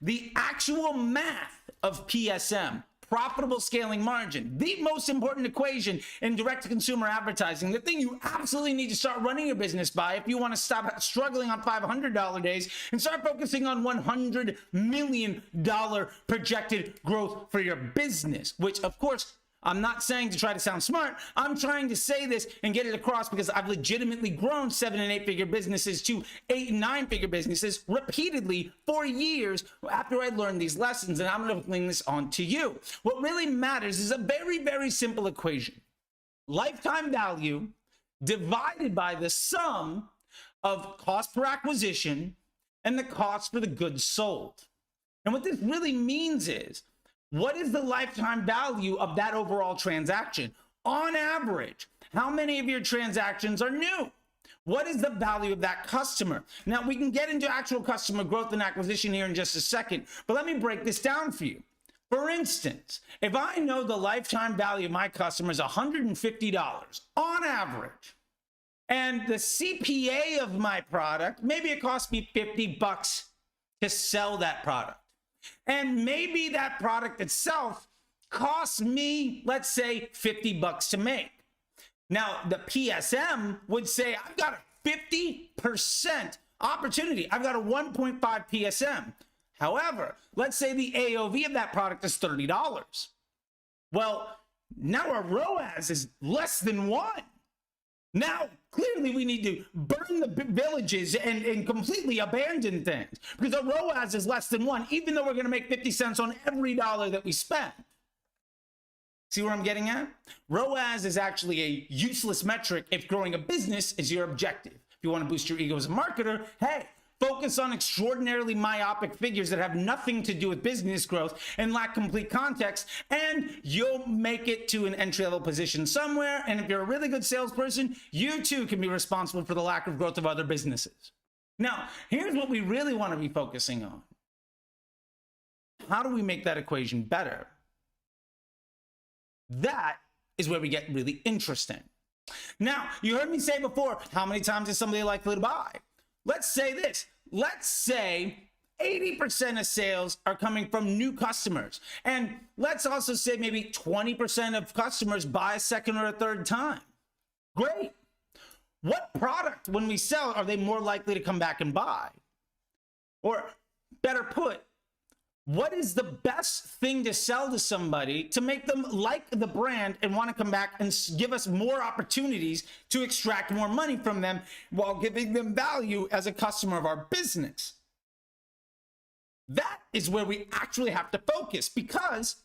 the actual math of PSM, profitable scaling margin, the most important equation in direct-to-consumer advertising, the thing you absolutely need to start running your business by if you want to stop struggling on $500 days and start focusing on $100 million projected growth for your business, which, of course, I'm not saying to try to sound smart. I'm trying to say this and get it across because I've legitimately grown 7- and 8-figure businesses to 8- and 9-figure businesses repeatedly for years after I learned these lessons, and I'm going to bring this on to you. What really matters is a very, very simple equation. Lifetime value divided by the sum of cost per acquisition and the cost for the goods sold. And what this really means is, what is the lifetime value of that overall transaction? On average, how many of your transactions are new? What is the value of that customer? Now, we can get into actual customer growth and acquisition here in just a second, but let me break this down for you. For instance, if I know the lifetime value of my customer is $150 on average, and the CPA of my product, maybe it costs me $50 to sell that product. And maybe that product itself costs me, let's say, $50 to make. Now, the PSM would say, I've got a 50% opportunity. I've got a 1.5 PSM. However, let's say the AOV of that product is $30. Well, now our ROAS is less than 1. Now, clearly, we need to burn the villages and completely abandon things because the ROAS is less than 1, even though we're going to make 50 cents on every dollar that we spend. See where I'm getting at? ROAS is actually a useless metric if growing a business is your objective. If you want to boost your ego as a marketer, hey, focus on extraordinarily myopic figures that have nothing to do with business growth and lack complete context, and you'll make it to an entry-level position somewhere. And if you're a really good salesperson, you too can be responsible for the lack of growth of other businesses. Now, here's what we really want to be focusing on. How do we make that equation better? That is where we get really interesting. Now, you heard me say before, how many times is somebody likely to buy? Let's say this. Let's say 80% of sales are coming from new customers. And let's also say maybe 20% of customers buy a second or a third time. Great. What product, when we sell, are they more likely to come back and buy? Or better put, what is the best thing to sell to somebody to make them like the brand and want to come back and give us more opportunities to extract more money from them while giving them value as a customer of our business? That is where we actually have to focus, because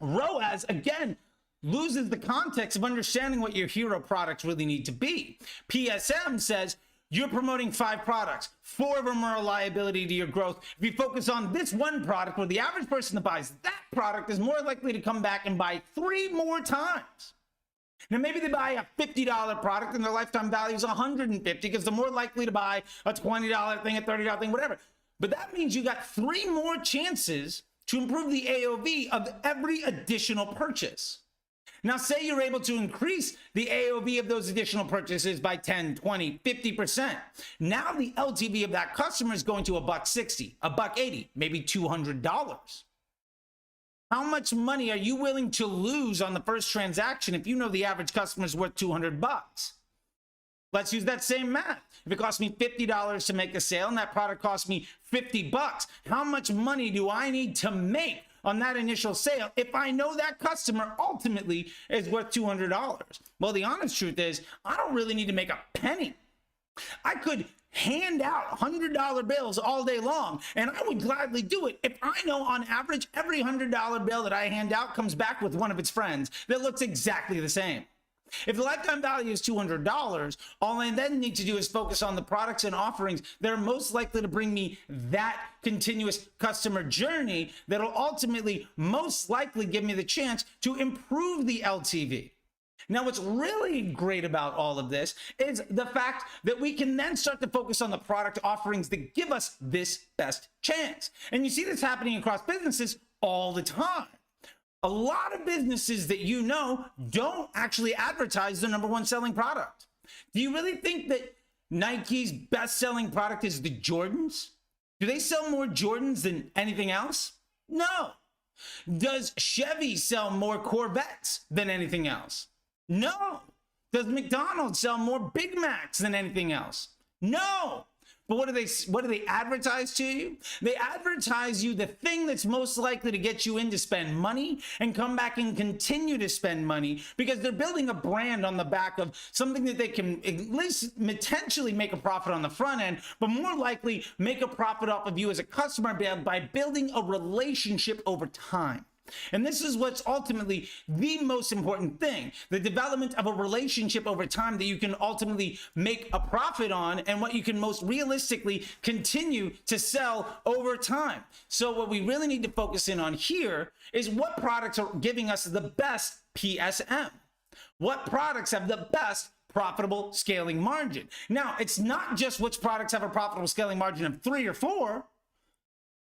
ROAS, again, loses the context of understanding what your hero products really need to be. PSM says, you're promoting 5 products. 4 of them are a liability to your growth. If you focus on this one product, where the average person that buys that product is more likely to come back and buy 3 more times. Now, maybe they buy a $50 product and their lifetime value is $150 because they're more likely to buy a $20 thing, a $30 thing, whatever. But that means you got 3 more chances to improve the AOV of every additional purchase. Now, say you're able to increase the AOV of those additional purchases by 10, 20, 50%. Now the LTV of that customer is going to $160, $180, maybe $200. How much money are you willing to lose on the first transaction if you know the average customer is worth $200? Let's use that same math. If it costs me $50 to make a sale and that product costs me $50, how much money do I need to make on that initial sale if I know that customer ultimately is worth $200? Well, the honest truth is, I don't really need to make a penny. I could hand out $100 bills all day long, and I would gladly do it if I know on average every $100 bill that I hand out comes back with one of its friends that looks exactly the same. If the lifetime value is $200, all I then need to do is focus on the products and offerings that are most likely to bring me that continuous customer journey that will ultimately most likely give me the chance to improve the LTV. Now, what's really great about all of this is the fact that we can then start to focus on the product offerings that give us this best chance. And you see this happening across businesses all the time. A lot of businesses that you know don't actually advertise their #1 selling product. Do you really think that Nike's best-selling product is the Jordans? Do they sell more Jordans than anything else? No. Does Chevy sell more Corvettes than anything else? No. Does McDonald's sell more Big Macs than anything else? No. But what do they advertise to you? They advertise you the thing that's most likely to get you in to spend money and come back and continue to spend money, because they're building a brand on the back of something that they can at least potentially make a profit on the front end, but more likely make a profit off of you as a customer by building a relationship over time. And this is what's ultimately the most important thing, the development of a relationship over time that you can ultimately make a profit on, and what you can most realistically continue to sell over time. So what we really need to focus in on here is what products are giving us the best PSM. What products have the best profitable scaling margin? Now, it's not just which products have a profitable scaling margin of 3 or 4.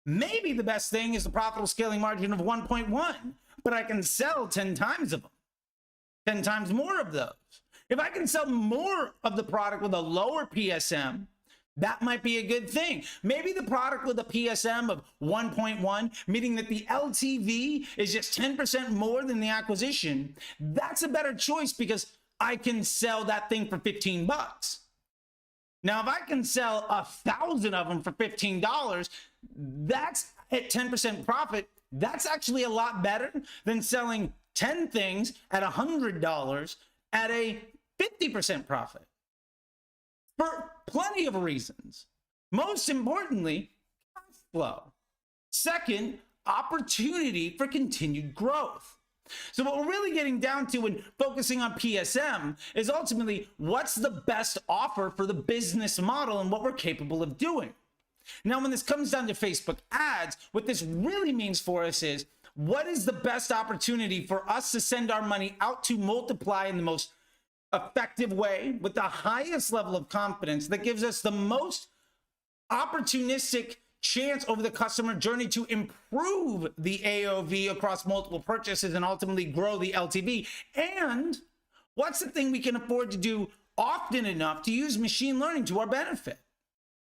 Maybe the best thing is the profitable scaling margin of 1.1, but I can sell 10 times of them, 10 times more of those. If I can sell more of the product with a lower PSM, that might be a good thing. Maybe the product with a PSM of 1.1, meaning that the LTV is just 10% more than the acquisition, that's a better choice because I can sell that thing for 15 bucks. Now, if I can sell 1,000 of them for $15, that's at 10% profit. That's actually a lot better than selling 10 things at $100 at a 50% profit, for plenty of reasons. Most importantly, cash flow. Second, opportunity for continued growth. So what we're really getting down to when focusing on PSM is ultimately what's the best offer for the business model and what we're capable of doing. Now, when this comes down to Facebook ads, what this really means for us is what is the best opportunity for us to send our money out to multiply in the most effective way with the highest level of confidence that gives us the most opportunistic chance over the customer journey to improve the AOV across multiple purchases and ultimately grow the LTV. And what's the thing we can afford to do often enough to use machine learning to our benefit?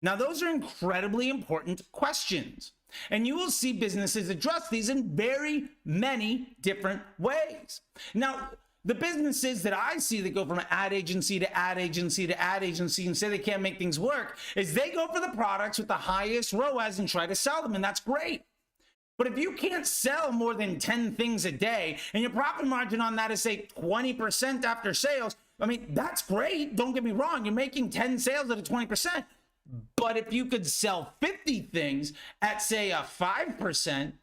Now, those are incredibly important questions, and you will see businesses address these in very many different ways. Now, the businesses that I see that go from ad agency to ad agency to ad agency and say they can't make things work is they go for the products with the highest ROAS and try to sell them, and that's great. But if you can't sell more than 10 things a day and your profit margin on that is, say, 20% after sales, I mean, that's great. Don't get me wrong. You're making 10 sales at a 20%. But if you could sell 50 things at, say, a 5%,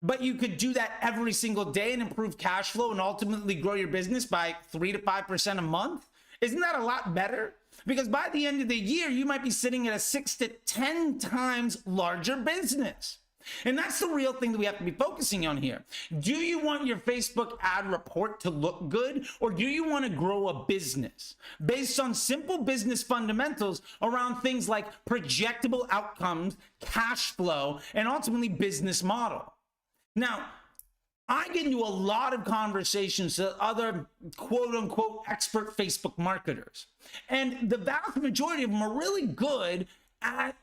but you could do that every single day and improve cash flow and ultimately grow your business by 3 to 5% a month, isn't that a lot better? Because by the end of the year, you might be sitting at a 6 to 10 times larger business. And that's the real thing that we have to be focusing on here. Do you want your Facebook ad report to look good, or do you want to grow a business based on simple business fundamentals around things like projectable outcomes, cash flow, and ultimately business model? Now, I get into a lot of conversations with other quote unquote expert Facebook marketers, and the vast majority of them are really good at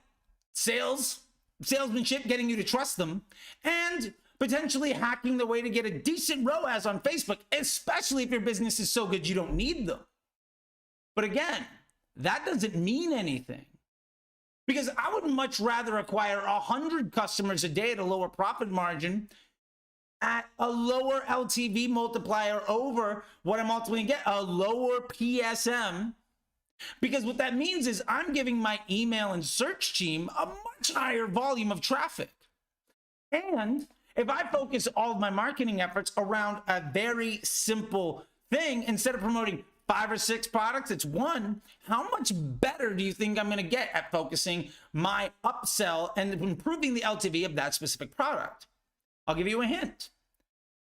salesmanship, getting you to trust them, and potentially hacking the way to get a decent ROAS on Facebook, especially if your business is so good you don't need them. But again, that doesn't mean anything, because I would much rather acquire 100 customers a day at a lower profit margin at a lower LTV multiplier over what I'm ultimately get, a lower PSM. Because what that means is I'm giving my email and search team a much higher volume of traffic. And if I focus all of my marketing efforts around a very simple thing, instead of promoting 5 or 6 products, it's 1, how much better do you think I'm going to get at focusing my upsell and improving the LTV of that specific product? I'll give you a hint.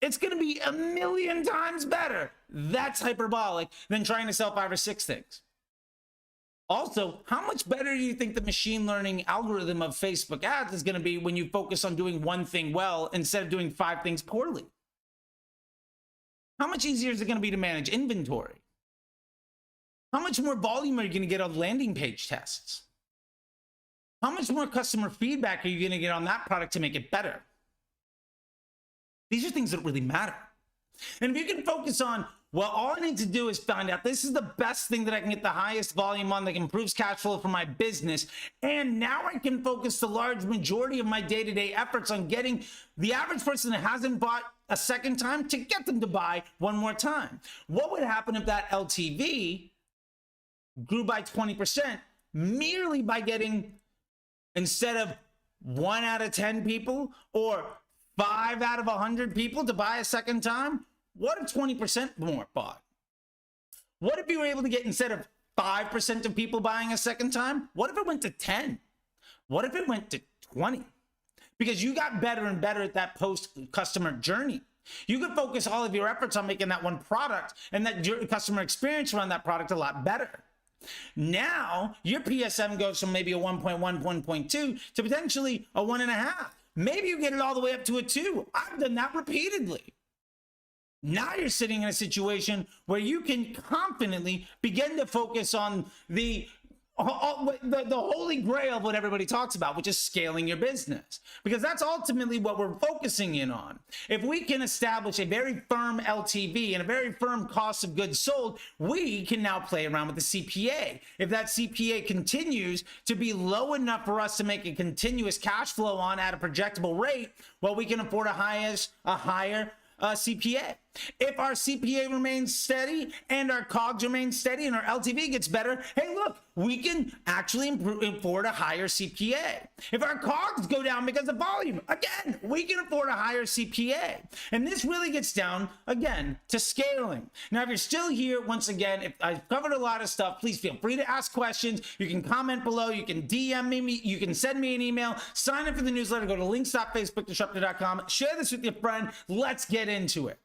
It's going to be 1,000,000 times better. That's hyperbolic than trying to sell 5 or 6 things. Also, how much better do you think the machine learning algorithm of Facebook ads is going to be when you focus on doing 1 thing well instead of doing 5 things poorly? How much easier is it going to be to manage inventory? How much more volume are you going to get on landing page tests? How much more customer feedback are you going to get on that product to make it better? These are things that really matter. And if you can focus on, well, all I need to do is find out this is the best thing that I can get the highest volume on that improves cash flow for my business. And now I can focus the large majority of my day-to-day efforts on getting the average person that hasn't bought a second time to get them to buy one more time. What would happen if that LTV grew by 20% merely by getting, instead of 1 out of 10 people or 5 out of 100 people to buy a second time? What if 20% more bought? What if you were able to get, instead of 5% of people buying a second time, what if it went to 10? What if it went to 20? Because you got better and better at that post-customer journey. You could focus all of your efforts on making that one product and that your customer experience around that product a lot better. Now, your PSM goes from maybe a 1.1, 1.2 to potentially a 1.5. Maybe you get it all the way up to a 2. I've done that repeatedly. Now you're sitting in a situation where you can confidently begin to focus on the holy grail of what everybody talks about, which is scaling your business, because that's ultimately what we're focusing in on. If we can establish a very firm LTV and a very firm cost of goods sold, we can now play around with the CPA. If that CPA continues to be low enough for us to make a continuous cash flow on at a projectable rate, well, we can afford a higher CPA. If our CPA remains steady and our COGs remain steady and our LTV gets better, hey, look, we can actually afford a higher CPA. If our COGs go down because of volume, again, we can afford a higher CPA. And this really gets down, again, to scaling. Now, if you're still here, once again, if I've covered a lot of stuff, please feel free to ask questions. You can comment below. You can DM me. You can send me an email. Sign up for the newsletter. Go to links.facebookdisruptor.com. Share this with your friend. Let's get into it.